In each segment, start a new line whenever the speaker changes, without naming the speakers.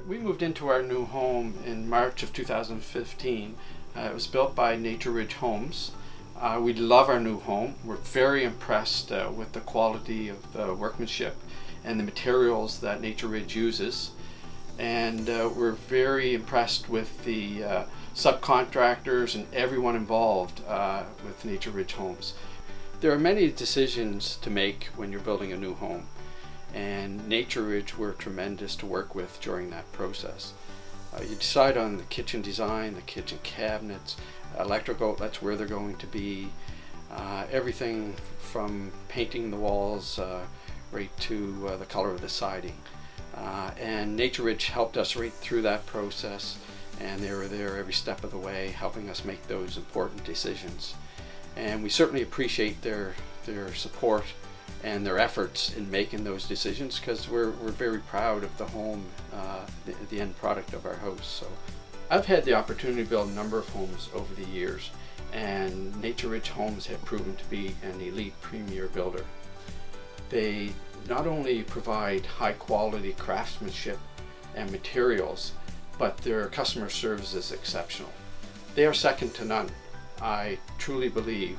We moved into our new home in March of 2015. It was built by Nature Ridge Homes. We love our new home. We're very impressed with the quality of the workmanship and the materials that Nature Ridge uses. And we're very impressed with the subcontractors and everyone involved with Nature Ridge Homes. There are many decisions to make when you're building a new home, and Nature Ridge were tremendous to work with during that process. You decide on the kitchen design, the kitchen cabinets, electrical, that's where they're going to be, everything from painting the walls right to the color of the siding. And Nature Ridge helped us right through that process, and they were there every step of the way helping us make those important decisions. And we certainly appreciate their support and their efforts in making those decisions, because we're very proud of the home, the end product of our house. So I've had the opportunity to build a number of homes over the years, and Nature Ridge Homes have proven to be an elite premier builder. They not only provide high quality craftsmanship and materials, but their customer service is exceptional. They are second to none. I truly believe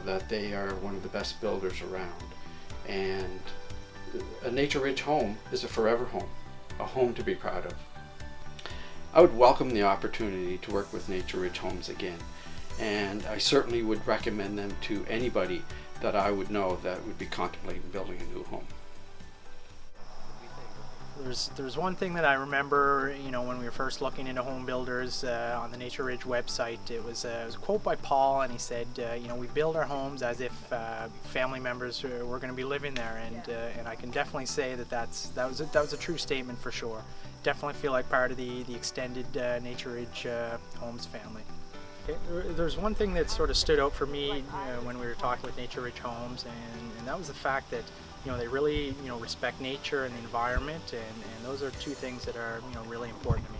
that they are one of the best builders around, and a Nature Ridge home is a forever home, a home to be proud of. I would welcome the opportunity to work with Nature Ridge Homes again, and I certainly would recommend them to anybody that I would know that would be contemplating building a new home.
There's one thing that I remember, when we were first looking into home builders on the Nature Ridge website. It was a quote by Paul, and he said, we build our homes as if family members were going to be living there, and I can definitely say that was a true statement for sure. Definitely feel like part of the extended Nature Ridge Homes family. Okay. There's one thing that sort of stood out for me when we were talking with Nature Ridge Homes, and that was the fact that they really respect nature and the environment, and those are two things that are really important to me.